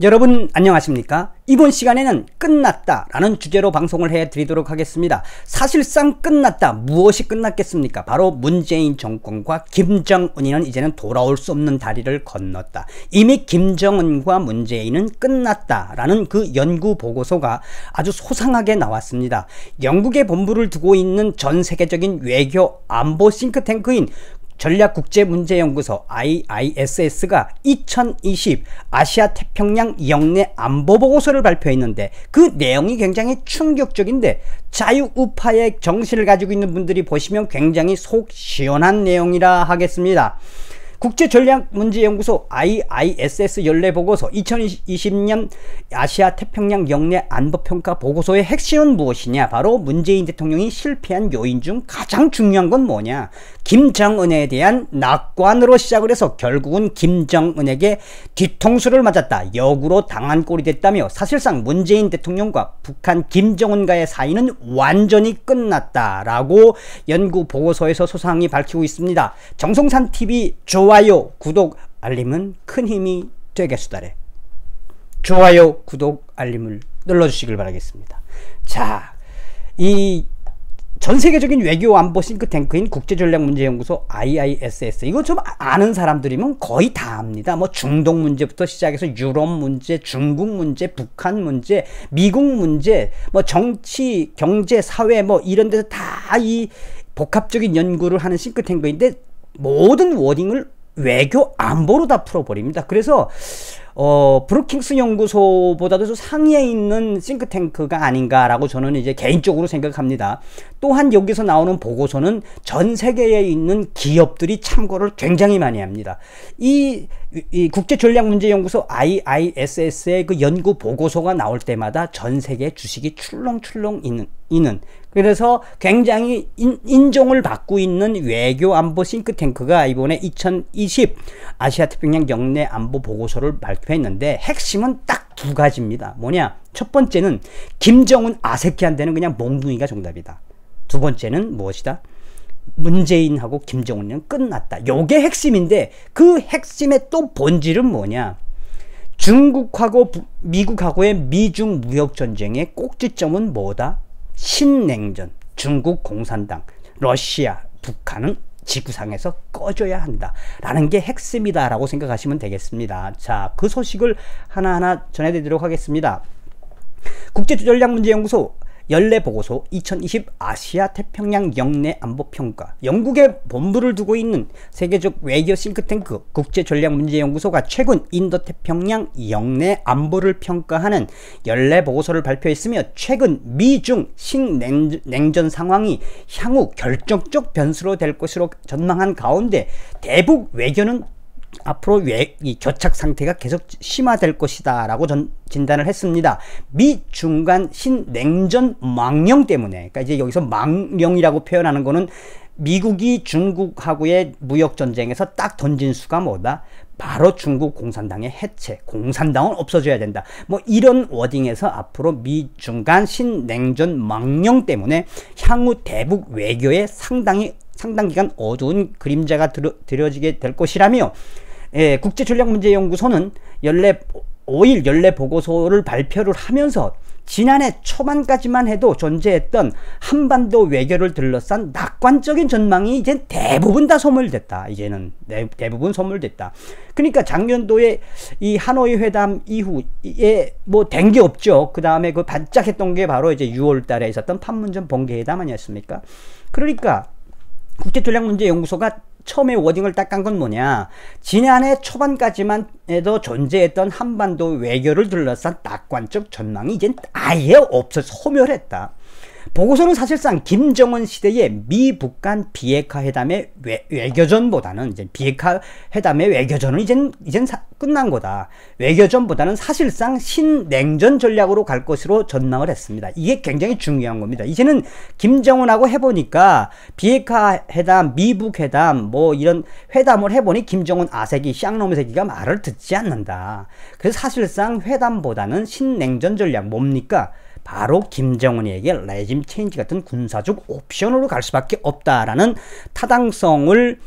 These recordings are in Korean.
여러분 안녕하십니까? 이번 시간에는 끝났다 라는 주제로 방송을 해드리도록 하겠습니다. 사실상 끝났다. 무엇이 끝났겠습니까? 바로 문재인 정권과 김정은이는 이제는 돌아올 수 없는 다리를 건넜다. 이미 김정은과 문재인은 끝났다 라는 그 연구 보고서가 아주 소상하게 나왔습니다. 영국에 본부를 두고 있는 전 세계적인 외교 안보 싱크탱크인 전략국제문제연구소 IISS가 2020 아시아태평양 영내 안보보고서를 발표했는데 그 내용이 굉장히 충격적인데 자유우파의 정신을 가지고 있는 분들이 보시면 굉장히 속 시원한 내용이라 하겠습니다. 국제전략문제연구소 IISS 연례보고서 2020년 아시아태평양 영내 안보평가 보고서의 핵심은 무엇이냐? 바로 문재인 대통령이 실패한 요인 중 가장 중요한 건 뭐냐? 김정은에 대한 낙관으로 시작을 해서 결국은 김정은에게 뒤통수를 맞았다. 역으로 당한 꼴이 됐다며 사실상 문재인 대통령과 북한 김정은과의 사이는 완전히 끝났다라고 연구 보고서에서 소상히 밝히고 있습니다. 정성산TV 좋아요, 구독, 알림은 큰 힘이 되겠수다래. 좋아요, 구독, 알림을 눌러주시길 바라겠습니다. 자, 이 전세계적인 외교 안보 싱크탱크인 국제전략문제연구소 IISS, 이거 좀 아는 사람들이면 거의 다 압니다. 뭐 중동 문제부터 시작해서 유럽 문제, 중국 문제, 북한 문제, 미국 문제, 뭐 정치, 경제, 사회 뭐 이런 데서 다 이 복합적인 연구를 하는 싱크탱크인데 모든 워딩을 외교 안보로 다 풀어버립니다. 그래서 브루킹스 연구소보다도 좀 상위에 있는 싱크탱크가 아닌가라고 저는 이제 개인적으로 생각합니다. 또한 여기서 나오는 보고서는 전 세계에 있는 기업들이 참고를 굉장히 많이 합니다. 이 국제전략문제연구소 IISS의 그 연구 보고서가 나올 때마다 전 세계 주식이 출렁출렁 있는 그래서 굉장히 인정을 받고 있는 외교 안보 싱크탱크가 이번에 2020 아시아태평양 영내 안보 보고서를 발표했는데 핵심은 딱 두 가지입니다. 뭐냐? 첫 번째는 김정은 아새끼한테는 그냥 몽둥이가 정답이다. 두 번째는 무엇이다? 문재인하고 김정은은 끝났다. 요게 핵심인데 그 핵심의 또 본질은 뭐냐? 중국하고 미국하고의 미중 무역전쟁의 꼭지점은 뭐다? 신냉전, 중국 공산당, 러시아, 북한은 지구상에서 꺼져야 한다 라는 게 핵심이다 라고 생각하시면 되겠습니다. 자, 그 소식을 하나하나 전해드리도록 하겠습니다. 국제전략문제연구소 연례보고서 2020 아시아태평양 영내 안보평가, 영국에 본부를 두고 있는 세계적 외교 싱크탱크 국제전략문제연구소가 최근 인도태평양 영내 안보를 평가하는 연례보고서를 발표했으며 최근 미중 신냉전 상황이 향후 결정적 변수로 될 것으로 전망한 가운데 대북 외교는 앞으로 이 교착 상태가 계속 심화될 것이다 라고 진단을 했습니다. 미중 간 신냉전 망령 때문에, 그러니까 이제 여기서 망령이라고 표현하는 거는 미국이 중국하고의 무역전쟁에서 딱 던진 수가 뭐다? 바로 중국 공산당의 해체, 공산당은 없어져야 된다. 뭐 이런 워딩에서 앞으로 미중 간 신냉전 망령 때문에 향후 대북 외교에 상당 기간 어두운 그림자가 들여지게 될 것이라며, 국제전략문제연구소는 5일 연례보고서를 발표를 하면서 지난해 초반까지만 해도 존재했던 한반도 외교를 둘러싼 낙관적인 전망이 이제 대부분 다 소멸됐다. 이제는 대부분 소멸됐다. 그러니까 작년도에 이 하노이 회담 이후에 뭐 된 게 없죠. 그 다음에 그 반짝했던 게 바로 이제 6월 달에 있었던 판문점 번개회담 아니었습니까? 그러니까 국제전략문제연구소가 처음에 워딩을 딱 깐 건 뭐냐? 지난해 초반까지만 해도 존재했던 한반도 외교를 둘러싼 낙관적 전망이 이젠 아예 소멸했다. 보고서는 사실상 김정은 시대의 미북 간 비핵화 회담의 외교전보다는 이제 비핵화 회담의 외교전은 이젠 끝난 거다. 외교전보다는 사실상 신냉전 전략으로 갈 것으로 전망을 했습니다. 이게 굉장히 중요한 겁니다. 이제는 김정은하고 해보니까 비핵화 회담, 미북 회담 뭐 이런 회담을 해보니 김정은 아새끼, 쌍놈의 새끼가 말을 듣지 않는다. 그래서 사실상 회담보다는 신냉전 전략 뭡니까? 바로 김정은에게 레짐 체인지 같은 군사적 옵션으로 갈 수밖에 없다라는 타당성을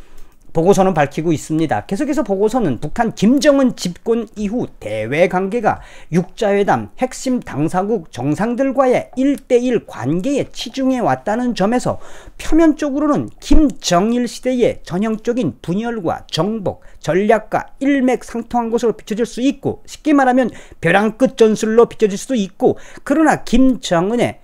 보고서는 밝히고 있습니다. 계속해서 보고서는 북한 김정은 집권 이후 대외 관계가 육자회담 핵심 당사국 정상들과의 1대1 관계에 치중해 왔다는 점에서 표면적으로는 김정일 시대의 전형적인 분열과 정복, 전략과 일맥상통한 것으로 비춰질 수 있고, 쉽게 말하면 벼랑 끝 전술로 비춰질 수도 있고, 그러나 김정은의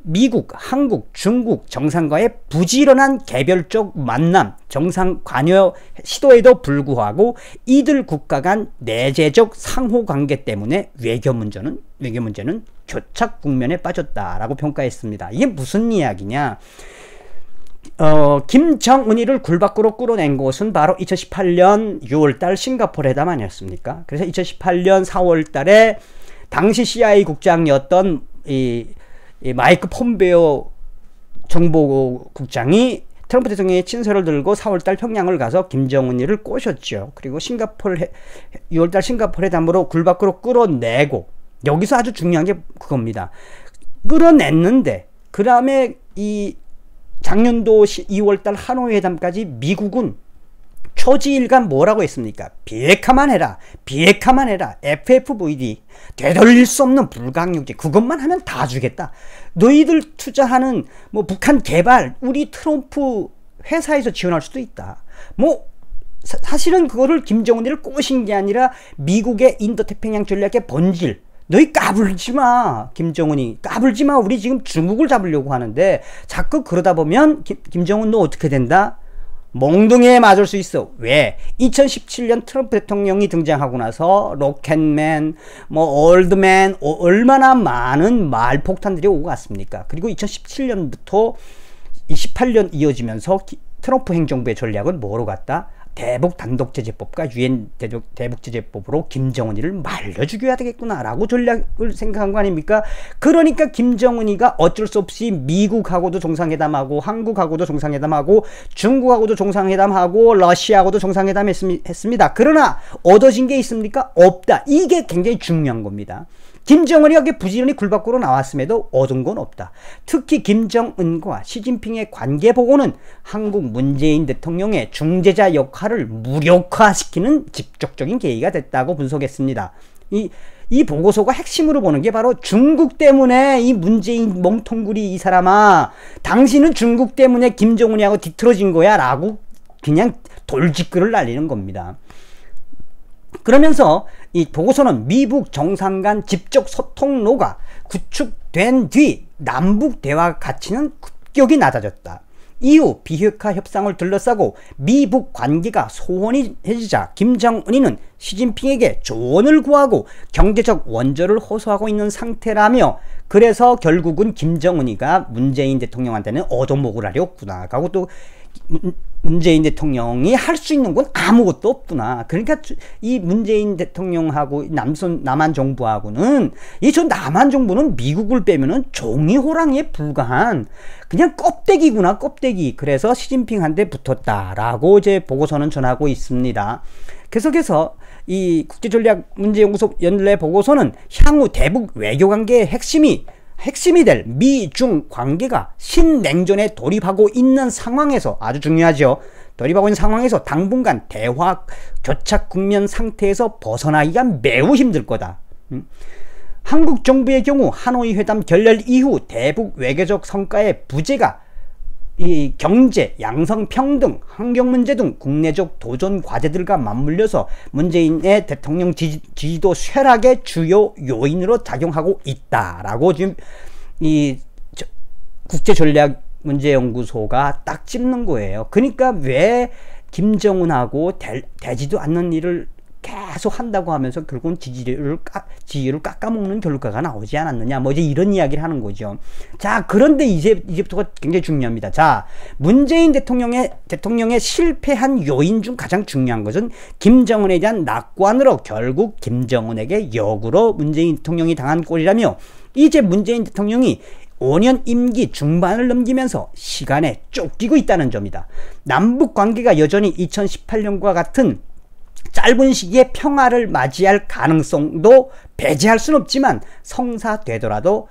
미국, 한국, 중국 정상과의 부지런한 개별적 만남, 정상 관여 시도에도 불구하고 이들 국가 간 내재적 상호관계 때문에 외교 문제는 교착 국면에 빠졌다라고 평가했습니다. 이게 무슨 이야기냐? 김정은이를 굴 밖으로 끌어낸 것은 바로 2018년 6월달 싱가포르 회담 아니었습니까? 그래서 2018년 4월달에 당시 CIA 국장이었던 이 마이크 폼베오 정보국장이 트럼프 대통령의 친서를 들고 4월달 평양을 가서 김정은이를 꼬셨죠. 그리고 6월달 싱가포르 회담으로 굴 밖으로 끌어내고, 여기서 아주 중요한 게 그겁니다. 끌어냈는데 그 다음에 이 작년도 2월달 하노이 회담까지 미국은 초지일간 뭐라고 했습니까? 비핵화만 해라. 비핵화만 해라. FFVD. 되돌릴 수 없는 불강력제. 그것만 하면 다 주겠다. 너희들 투자하는 뭐 북한 개발 우리 트럼프 회사에서 지원할 수도 있다. 뭐 사실은 그거를 김정은이를 꼬신 게 아니라 미국의 인도태평양 전략의 본질. 너희 까불지 마. 김정은이 까불지 마. 우리 지금 중국을 잡으려고 하는데 자꾸 그러다 보면 김정은 너 어떻게 된다? 몽둥이에 맞을 수 있어. 왜? 2017년 트럼프 대통령이 등장하고 나서 로켓맨, 뭐 올드맨, 얼마나 많은 말폭탄들이 오고 갔습니까? 그리고 2017년부터 28년 이어지면서 트럼프 행정부의 전략은 뭐로 갔다? 대북 단독제재법과 유엔 대북제재법으로 김정은이를 말려 죽여야 되겠구나 라고 전략을 생각한 거 아닙니까? 그러니까 김정은이가 어쩔 수 없이 미국하고도 정상회담하고, 한국하고도 정상회담하고, 중국하고도 정상회담하고, 러시아하고도 정상회담 했습니다. 그러나 얻어진 게 있습니까? 없다. 이게 굉장히 중요한 겁니다. 김정은이 부지런히 굴 밖으로 나왔음에도 얻은 건 없다. 특히 김정은과 시진핑의 관계 보고는 한국 문재인 대통령의 중재자 역할을 무력화시키는 직접적인 계기가 됐다고 분석했습니다. 이 보고서가 핵심으로 보는 게 바로 중국 때문에 이 문재인 멍텅구리 이 사람아, 당신은 중국 때문에 김정은이하고 뒤틀어진 거야 라고 그냥 돌직구를 날리는 겁니다. 그러면서 이 보고서는 미북 정상 간 직접 소통로가 구축된 뒤 남북 대화 가치는 급격히 낮아졌다. 이후 비핵화 협상을 둘러싸고 미북 관계가 소원해지자 김정은이는 시진핑에게 조언을 구하고 경제적 원조를 호소하고 있는 상태라며, 그래서 결국은 김정은이가 문재인 대통령한테는 얻어먹으려 했구나 하고, 또 문재인 대통령이 할 수 있는 건 아무것도 없구나. 그러니까 이 문재인 대통령하고 남한 정부하고는, 저 남한 정부는 미국을 빼면은 종이 호랑이에 불과한 그냥 껍데기구나, 껍데기. 그래서 시진핑한테 붙었다라고 이제 보고서는 전하고 있습니다. 계속해서 이 국제전략문제연구소 연례 보고서는 향후 대북 외교관계의 핵심이 될 미중 관계가 신냉전에 돌입하고 있는 상황에서, 아주 중요하죠. 돌입하고 있는 상황에서 당분간 대화 교착 국면 상태에서 벗어나기가 매우 힘들 거다. 한국 정부의 경우 하노이 회담 결렬 이후 대북 외교적 성과의 부재가 이 경제, 양성평등, 환경문제 등 국내적 도전 과제들과 맞물려서 문재인의 대통령 지지도 쇠락의 주요 요인으로 작용하고 있다라고 지금 이 국제전략문제연구소가 딱 짚는 거예요. 그러니까 왜 김정은하고 되지도 않는 일을 계속 한다고 하면서 결국은 지지율을 깎아먹는 결과가 나오지 않았느냐, 뭐 이제 이런 이야기를 하는 거죠. 자, 그런데 이제부터가 굉장히 중요합니다. 자, 문재인 대통령의 실패한 요인 중 가장 중요한 것은 김정은에 대한 낙관으로 결국 김정은에게 역으로 문재인 대통령이 당한 꼴이라며, 이제 문재인 대통령이 5년 임기 중반을 넘기면서 시간에 쫓기고 있다는 점이다. 남북 관계가 여전히 2018년과 같은 짧은 시기에 평화를 맞이할 가능성도 배제할 수는 없지만, 성사되더라도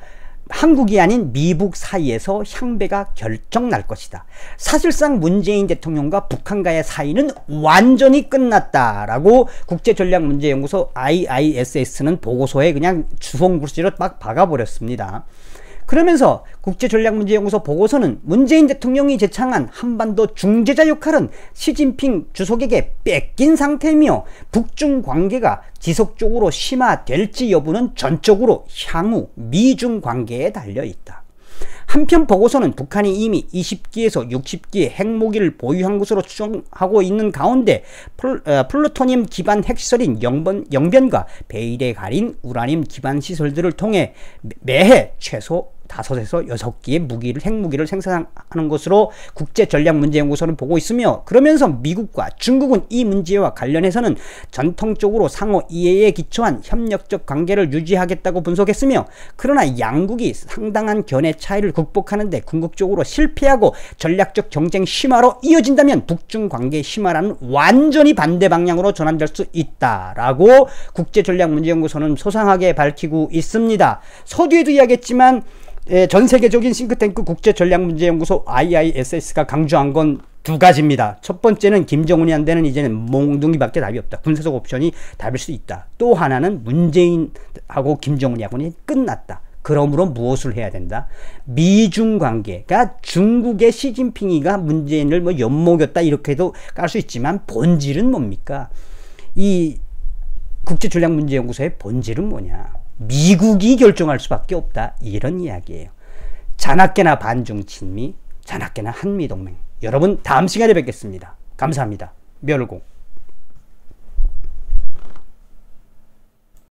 한국이 아닌 미북 사이에서 향배가 결정날 것이다. 사실상 문재인 대통령과 북한과의 사이는 완전히 끝났다라고 국제전략문제연구소 IISS는 보고서에 그냥 주홍글씨로 막 박아버렸습니다. 그러면서 국제전략문제연구소 보고서는 문재인 대통령이 제창한 한반도 중재자 역할은 시진핑 주석에게 뺏긴 상태이며 북중 관계가 지속적으로 심화될지 여부는 전적으로 향후 미중 관계에 달려있다. 한편 보고서는 북한이 이미 20기에서 60기의 핵무기를 보유한 것으로 추정하고 있는 가운데 플루토늄 기반 핵시설인 영변과 베일에 가린 우라늄 기반 시설들을 통해 매해 최소 5에서 6기의 핵무기를 생산하는 것으로 국제전략문제연구소는 보고 있으며, 그러면서 미국과 중국은 이 문제와 관련해서는 전통적으로 상호 이해에 기초한 협력적 관계를 유지하겠다고 분석했으며, 그러나 양국이 상당한 견해 차이를 극복하는 데 궁극적으로 실패하고 전략적 경쟁 심화로 이어진다면 북중 관계 심화라는 완전히 반대 방향으로 전환될 수 있다라고 국제전략문제연구소는 소상하게 밝히고 있습니다. 서두에도 이야기했지만 전 세계적인 싱크탱크 국제전략문제연구소 IISS가 강조한 건 두 가지입니다. 첫 번째는 김정은이 안 되는 이제는 몽둥이밖에 답이 없다. 군사적 옵션이 답일 수 있다. 또 하나는 문재인하고 김정은이하고는 끝났다. 그러므로 무엇을 해야 된다? 미중 관계가 중국의 시진핑이가 문재인을 뭐 엿먹였다 이렇게도 깔 수 있지만 본질은 뭡니까? 이 국제전략문제연구소의 본질은 뭐냐? 미국이 결정할 수밖에 없다. 이런 이야기예요. 자나깨나 반중 친미, 자나깨나 한미동맹. 여러분 다음 시간에 뵙겠습니다. 감사합니다. 멸공.